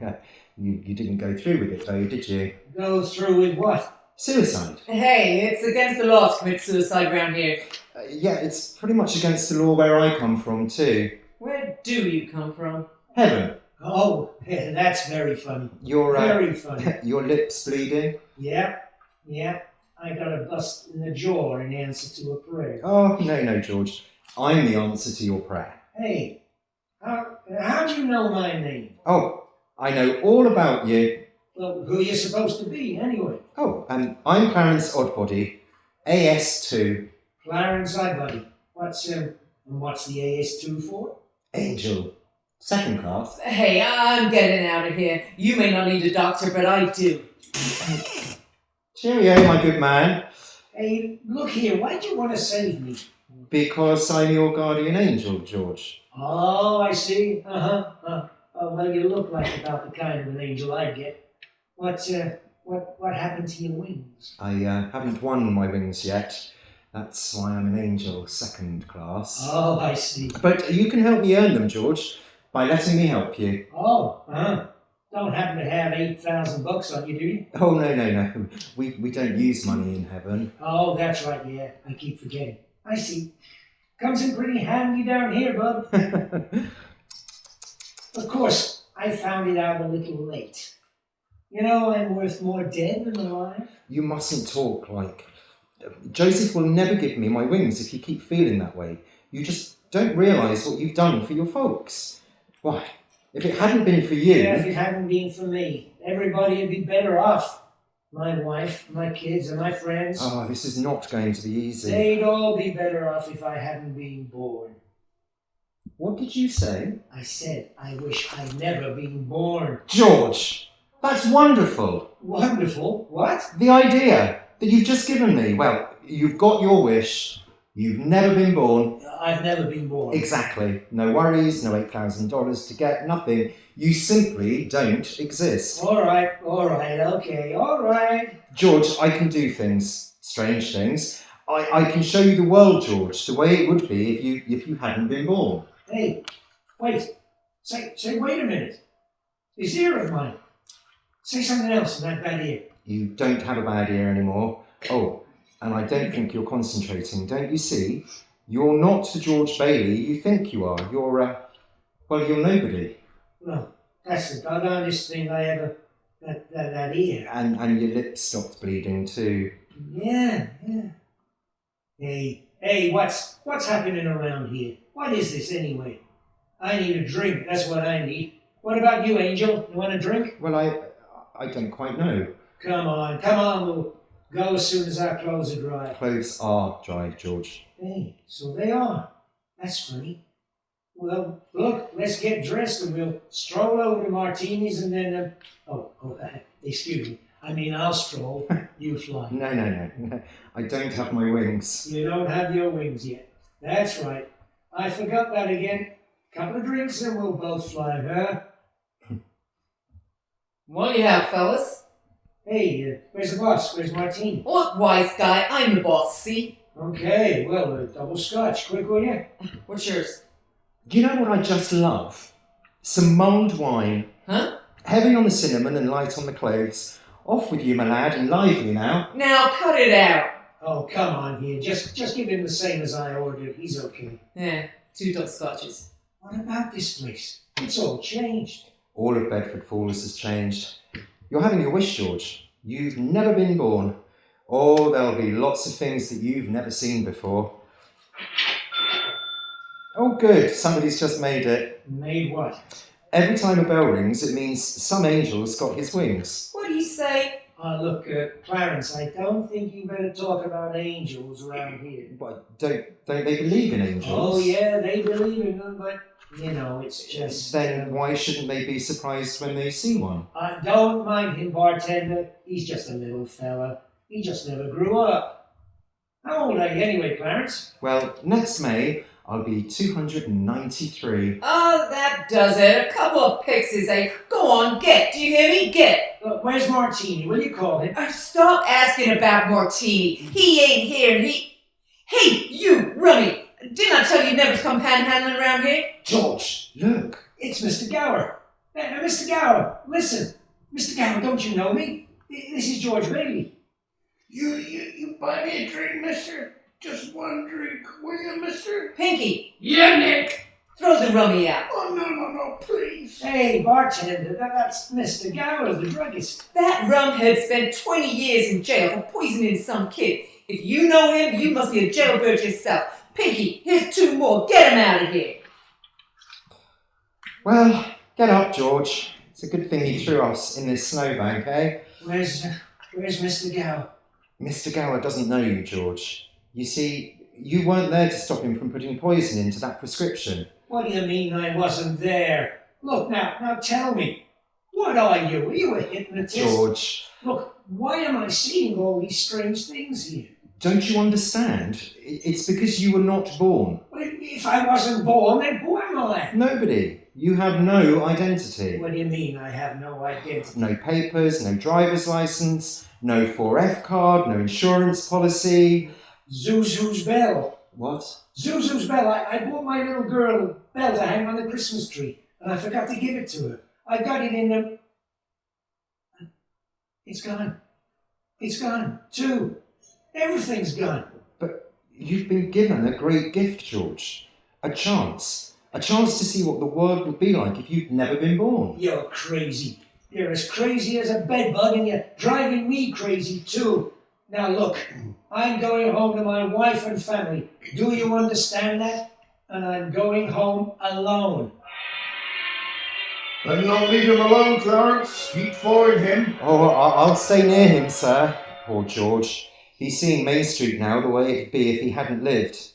You didn't go through with it though, did you? Go through with what? Suicide. Hey, it's against the law to commit suicide around here. Yeah, it's pretty much against the law where I come from too. Where do you come from? Heaven. Oh, that's very funny. Your Very funny. your lips bleeding. Yeah. I got a bust in the jaw in answer to a prayer. Oh, no, George. I'm the answer to your prayer. Hey, how'd you know my name? Oh, I know all about you. Well, who are you supposed to be, anyway? Oh, I'm Clarence Oddbody, AS2. Clarence Oddbody. What's the AS2 for? Angel. Second class. Hey, I'm getting out of here. You may not need a doctor, but I do. Cheerio, my good man. Hey, look here, why'd you want to save me? Because I'm your guardian angel, George. Oh, I see. Oh, well, you look like about the kind of an angel I get. What happened to your wings? I haven't won my wings yet. That's why I'm an angel, second class. Oh, I see. But you can help me earn them, George, by letting me help you. Oh, don't happen to have $8,000 on you, do you? Oh, no. We don't use money in heaven. Oh, that's right, yeah. I keep forgetting. I see. Comes in pretty handy down here, bud. Of course, I found it out a little late. You know, I'm worth more dead than alive. You mustn't talk like... Joseph will never give me my wings if you keep feeling that way. You just don't realise what you've done for your folks. Why, if it hadn't been for you... Yeah, if it hadn't been for me, everybody would be better off. My wife, my kids, and my friends. Oh, this is not going to be easy. They'd all be better off if I hadn't been born. What did you say? I said I wish I'd never been born. George! That's wonderful! Wonderful? What? The idea that you've just given me. Well, you've got your wish. You've never been born. I've never been born. Exactly. No worries, no $8,000 to get, nothing. You simply don't exist. All right, okay, all right. George, I can do things, strange things. I can show you the world, George, the way it would be if you hadn't been born. Hey, wait. Say, wait a minute. This ear of mine. Say something else in that bad ear. You don't have a bad ear anymore. Oh, and I don't think you're concentrating. Don't you see? You're not the George Bailey you think you are. You're nobody. Well, that's the doggonest thing I ever... That ear. And your lips stopped bleeding too. Yeah. Hey, what's happening around here? What is this anyway? I need a drink, that's what I need. What about you, Angel? You want a drink? Well, I don't quite know. Come on, we'll go as soon as our clothes are dry. Clothes are dry, George. Hey, so they are. That's funny. Well, look, let's get dressed and we'll stroll over to Martini's and then, excuse me. I mean, I'll stroll, you fly. No. I don't have my wings. You don't have your wings yet. That's right. I forgot that again. Couple of drinks and we'll both fly, huh? What do you have, fellas? Hey, where's the boss? Where's Martini? What wise guy? I'm the boss, see? Okay, well, double scotch. Quick, will you? What's yours? Do you know what I just love? Some mulled wine. Huh? Heavy on the cinnamon and light on the cloves. Off with you, my lad, and lively now. Now cut it out. Oh, come on here. Just give him the same as I ordered. He's okay. Yeah, 2 double scotches. What about this place? It's all changed. All of Bedford Falls has changed. You're having your wish, George. You've never been born. Oh, there'll be lots of things that you've never seen before. Oh, good. Somebody's just made it. Made what? Every time a bell rings, it means some angel's got his wings. What do you say? Look, Clarence, I don't think you better talk about angels around here. But don't they believe in angels? Oh, yeah, they believe in them, but, you know, it's just... Then why shouldn't they be surprised when they see one? Don't mind him, bartender. He's just a little fella. He just never grew up. How old are you anyway, Clarence? Well, next May, I'll be 293. Oh, that does it. A couple of pixies, eh? Go on, get. Do you hear me? Get. Where's Martini? Will you call him? Stop asking about Martini. He ain't here and he... Hey, you, Rummy. Didn't I tell you never to come panhandling around here? George, look. It's Mr. Gower. Mr. Gower, listen. Mr. Gower, don't you know me? This is George Bailey. You buy me a drink, mister? Just one drink, will you, mister? Pinky. Yeah, Nick. Throw the rummy out. Oh, no, please. Hey, bartender, that's Mr. Gower, the druggist. That rumhead spent 20 years in jail for poisoning some kid. If you know him, you must be a jailbird yourself. Pinky, here's 2 more. Get him out of here. Well, get up, George. It's a good thing he threw us in this snowbank, eh? Where's Mr. Gower? Mr. Gower doesn't know you, George. You see, you weren't there to stop him from putting poison into that prescription. What do you mean I wasn't there? Look, now tell me. What are you? Are you a hypnotist? George. Look, why am I seeing all these strange things here? Don't you understand? It's because you were not born. Well, if I wasn't born, then who am I? Nobody. You have no identity. What do you mean I have no identity? No papers, no driver's license, no 4F card, no insurance policy. Zuzu's bell. What? Zuzu's bell. I bought my little girl a bell to hang on the Christmas tree, and I forgot to give it to her. I got it in the... It's gone. It's gone, too. Everything's gone. But you've been given a great gift, George. A chance. A chance to see what the world would be like if you'd never been born. You're crazy. You're as crazy as a bedbug, and you're driving me crazy, too. Now look, I'm going home to my wife and family. Do you understand that? And I'm going home alone. Better not leave him alone, Clarence. Keep following him. Oh, I'll stay near him, sir. Poor George. He's seeing Main Street now the way it'd be if he hadn't lived.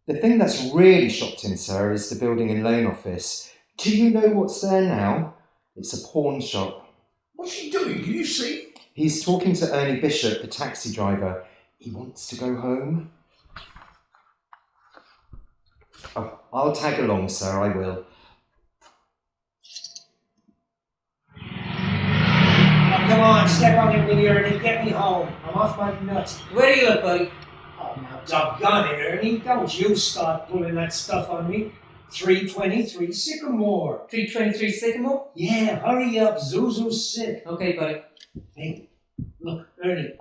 The thing that's really shocked him, sir, is the building and loan office. Do you know what's there now? It's a pawn shop. What's he doing? Can you see? He's talking to Ernie Bishop, the taxi driver. He wants to go home. Oh, I'll tag along, sir, I will. Now, come on, step on it with you, Ernie. Get me home. I'm off my nuts. Where do you look, buddy? Oh, now, doggone it, Ernie. Don't you start pulling that stuff on me. 323 Sycamore. 323 Sycamore? Yeah, hurry up. Zuzu's sick. Okay, buddy. Hey, look, Ernie,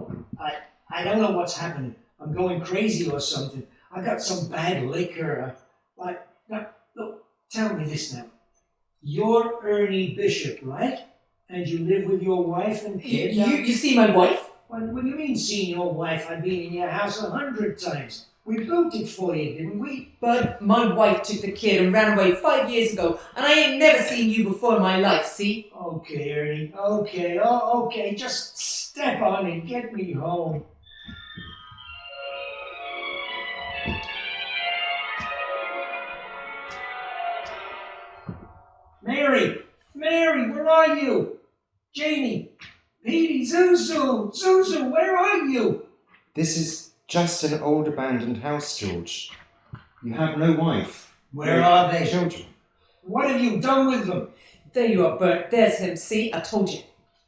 I don't know what's happening. I'm going crazy or something. I got some bad liquor. Now, look, tell me this now. You're Ernie Bishop, right? And you live with your wife and kid? You see my wife? What do you mean, seeing your wife? I've been in your house 100 times. We built it for you, didn't we? But my wife took the kid and ran away 5 years ago, and I ain't never seen you before in my life, see? Okay, Ernie. Okay, okay. Just step on and get me home. Mary! Mary, where are you? Janie! Petey! Zuzu! Zuzu, where are you? This is just an old abandoned house, George. You have no wife. Where are they? Children. What have you done with them? There you are, Bert. There's him. See? I told you.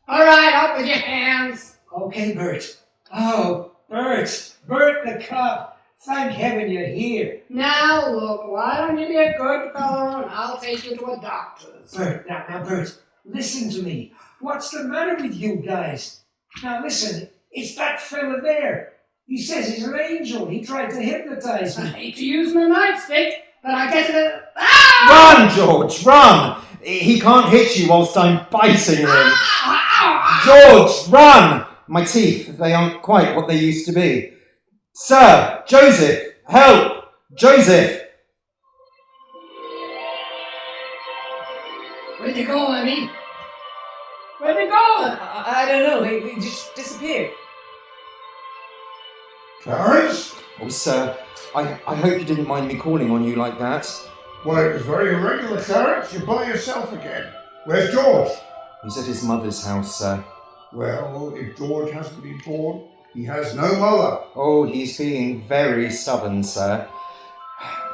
All right, up with your hands. Okay, Bert. Oh, Bert! Bert the cop! Thank heaven you're here. Now, look, why don't you be a good fellow and I'll take you to a doctor's. Bert, now, Bert, listen to me. What's the matter with you guys? Now, listen, it's that fella there. He says he's an angel. He tried to hypnotize I me. hate to use my nightstick, but I guess it... Ah! Run, George, run! He can't hit you whilst I'm biting him. Ah! George, run! My teeth, they aren't quite what they used to be. Sir, Joseph, help! Joseph! Where'd they go, Annie? Where'd they go? I don't know. They just disappeared. Clarence? Oh, sir, I hope you didn't mind me calling on you like that. Why, it was very irregular, Clarence. You're by yourself again. Where's George? He's at his mother's house, sir. Well, if George hasn't been born, he has no mother. Oh, he's being very stubborn, sir.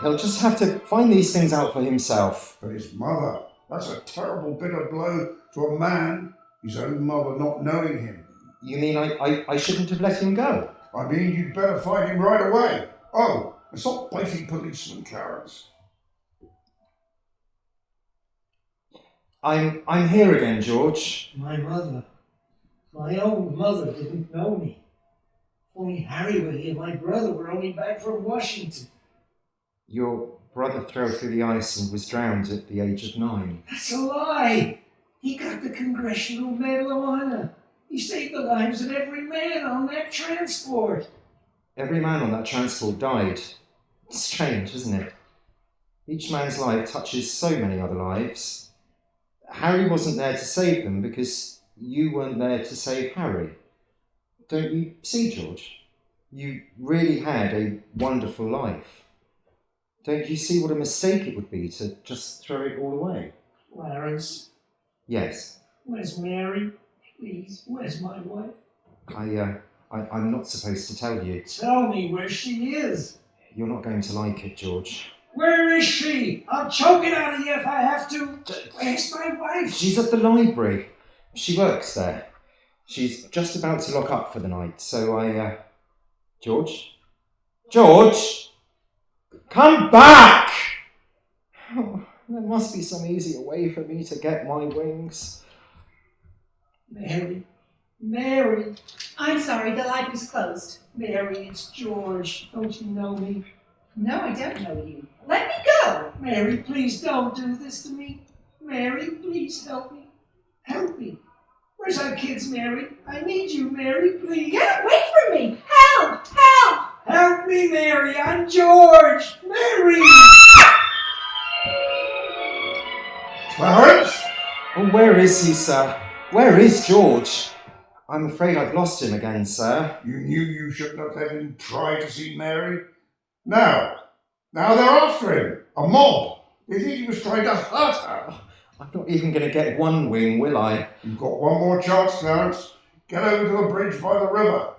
He'll just have to find these things out for himself. But his mother, that's a terrible bitter blow to a man, his own mother not knowing him. You mean I shouldn't have let him go? I mean, you'd better find him right away. Oh, and stop biting policemen, Clarence. I'm here again, George. My mother, my own mother didn't know me. If only Harry were here, my brother were only back from Washington. Your brother fell through the ice and was drowned at the age of 9. That's a lie. He got the Congressional Medal of Honor. He saved the lives of every man on that transport. Every man on that transport died. It's strange, isn't it? Each man's life touches so many other lives. Harry wasn't there to save them because you weren't there to save Harry. Don't you see, George? You really had a wonderful life. Don't you see what a mistake it would be to just throw it all away? Clarence, Yes. where's Mary? Please, where's my wife? I'm not supposed to tell you. Tell me where she is. You're not going to like it, George. Where is she? I'll choke it out of you if I have to. Where's my wife? She's at the library. She works there. She's just about to lock up for the night, so George? George! Come back! Oh, there must be some easier way for me to get my wings. Mary. Mary. I'm sorry, the library's closed. Mary, it's George. Don't you know me? No, I don't know you. Let me go! Mary, please don't do this to me. Mary, please help me. Help me. Where's our kids, Mary? I need you, Mary, please. Get away from me! Help! Help! Help me, Mary. I'm George. Mary! Clarence? Oh, where is he, sir? Where is George? I'm afraid I've lost him again, sir. You knew you shouldn't have let him try to see Mary. Now they're after him. A mob. They think he was trying to hurt her. I'm not even going to get one wing, will I? You've got one more chance, Clarence. Get over to the bridge by the river.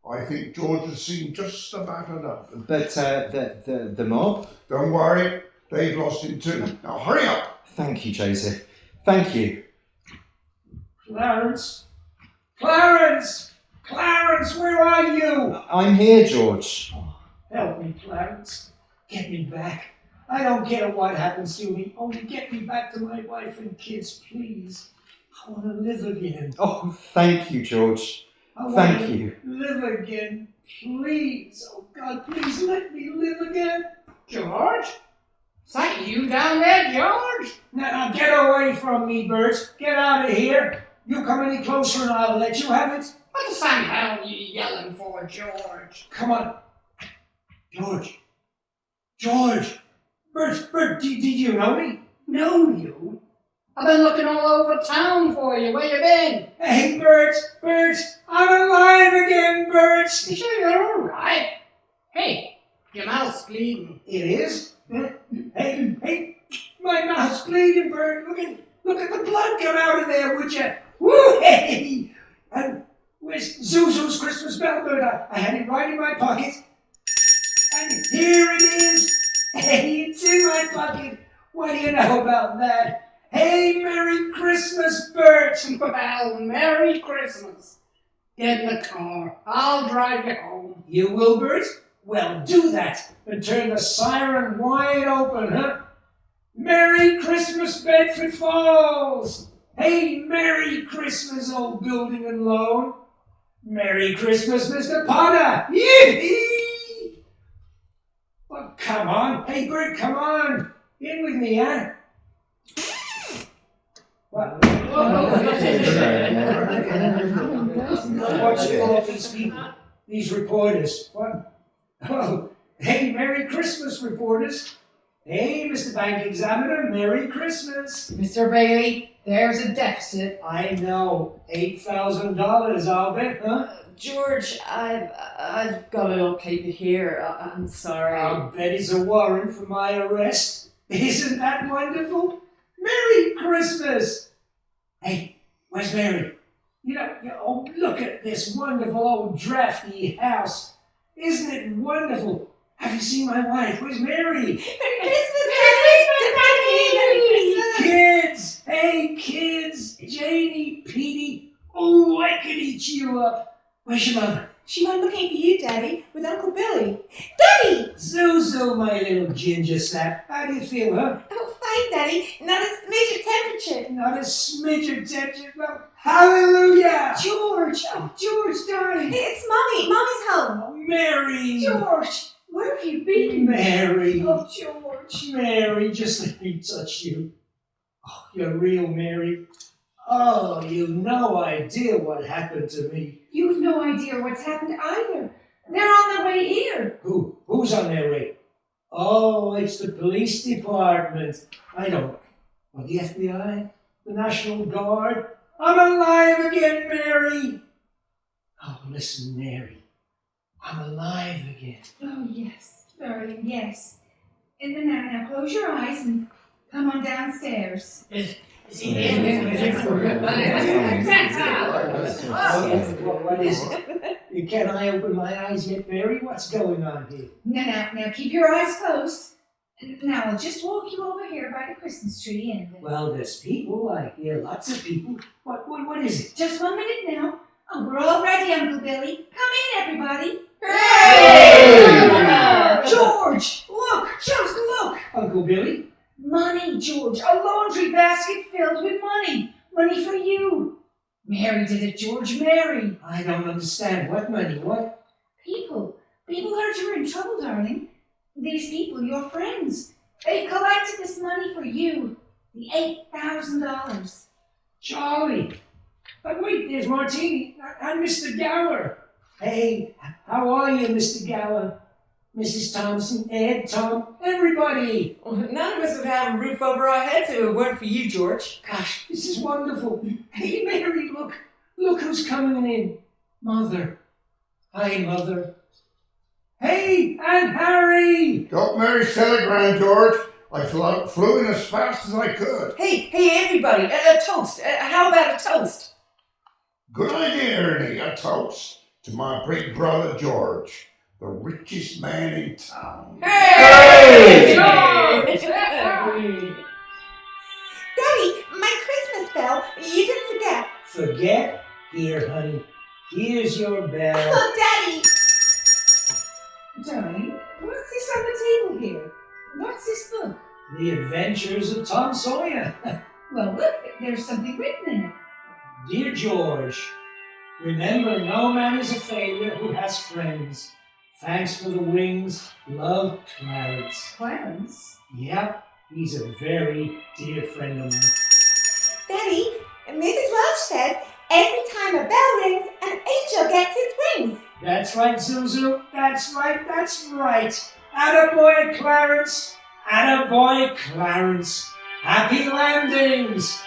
I think George has seen just about enough. But the mob? Don't worry, they've lost him too. Now hurry up. Thank you, Joseph. Thank you. Clarence. Clarence! Clarence, where are you? I'm here, George. Help me, Clarence. Get me back. I don't care what happens to me. Only get me back to my wife and kids, please. I want to live again. Oh, thank you, George. I want Thank to you. live again. Please. Oh, God, please let me live again. George? Is that you down there, George? Now, get away from me, Bert. Get out of here. You come any closer and I'll let you have it. What the sun hell are you yelling for, George? Come on. George. George. Bert, did you know me? Know you? I've been looking all over town for you. Where you been? Hey, Bert, I'm alive again, Bert. You sure you're all right? Hey, your mouth's bleeding. It is? Hey, my mouth's bleeding, Bert. Look at the blood come out of there, would you? Woo, hey! And where's Zuzu's Christmas bell, bird? I had it right in my pocket. And here it is. Hey, it's in my pocket. What do you know about that? Hey, Merry Christmas, Bert! Well, Merry Christmas. Get in the car. I'll drive you home. You will, Bert? Well, do that and turn the siren wide open, huh? Merry Christmas, Bedford Falls! Hey, Merry Christmas, old building and loan! Merry Christmas, Mr. Potter! Yippee! Well, come on. Hey, Bert, come on. In with me, huh? What? What's all these people? These reporters? What? Oh, hey, Merry Christmas, reporters. Hey, Mr. Bank Examiner, Merry Christmas. Mr. Bailey, there's a deficit. I know. $8,000, I'll bet, huh? George, I've got a little paper here. I'm sorry. I'll bet it's a warrant for my arrest. Isn't that wonderful? Merry Christmas! Hey, where's Mary? Oh, look at this wonderful old drafty house. Isn't it wonderful? Have you seen my wife? Where's Mary? Merry Christmas! Merry Christmas! Merry Christmas! Kids! Hey, kids! Janie, Petey. Oh, I could eat you up. Where's your mother? She went looking for you, Daddy, with Uncle Billy. Daddy! Zuzu, my little ginger snap. How do you feel, huh? Oh, fine, Daddy. Not a smidge of temperature. Not a smidge of temperature. Well, hallelujah! George! Oh, George, darling! It's Mommy. Mommy's home. Oh, Mary! George! Where have you been? Mary! Oh, George! Mary, just let me touch you. Oh, you're real, Mary. Oh, you've no idea what happened to me. You've no idea what's happened either. They're on their way here. Who's on their way? Oh, it's the police department. I don't. Or the FBI? The National Guard? I'm alive again, Mary. Oh, listen, Mary. I'm alive again. Oh, yes, darling, yes. And then now close your eyes and come on downstairs. What is it? Can I open my eyes yet, Mary? What's going on here? Now keep your eyes closed. Now I'll just walk you over here by the Christmas tree and... Well, there's people. I hear lots of people. What is it? Just 1 minute now. Oh, we're all ready, Uncle Billy. Come in, everybody. Hey! George, look! Just look! Uncle Billy? Money, George. A laundry basket filled with money. Money for you. Mary did it, George. Mary. I don't understand. What money? What? People heard you were in trouble, darling. These people, your friends. They've collected this money for you. The $8,000. Charlie. But wait, there's Martini and Mr. Gower. Hey, how are you, Mr. Gower? Mrs. Thompson, Ed, Tom, everybody. Well, none of us would have a roof over our heads if it weren't for you, George. Gosh, this is wonderful. Hey, Mary, look. Look who's coming in. Mother. Hi, Mother. Hey, Aunt Harry. Got Mary's telegram, George. I flew in as fast as I could. Hey, everybody, a toast. How about a toast? Good idea, Ernie. A toast to my big brother, George. The richest man in town. Hey! George! Daddy, my Christmas bell. You didn't forget. Forget? Here, honey. Here's your bell. Oh, Daddy. Darling, what's this on the table here? What's this book? The Adventures of Tom Sawyer. Well, look, there's something written in it. Dear George, remember no man is a failure who has friends. Thanks for the wings. Love, Clarence. Clarence? Yep, he's a very dear friend of mine. Daddy, Mrs. Welch says every time a bell rings, an angel gets its wings. That's right, Zuzu. That's right. Attaboy, Clarence. Attaboy, Clarence. Happy landings.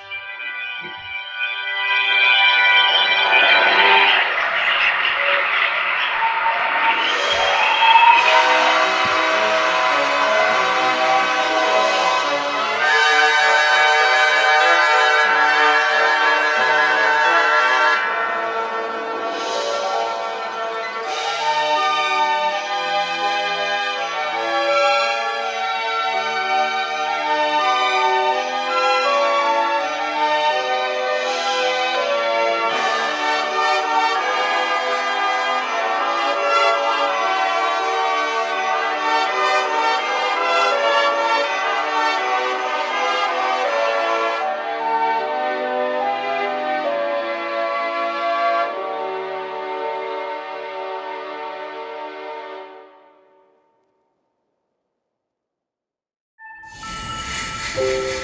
Thank you.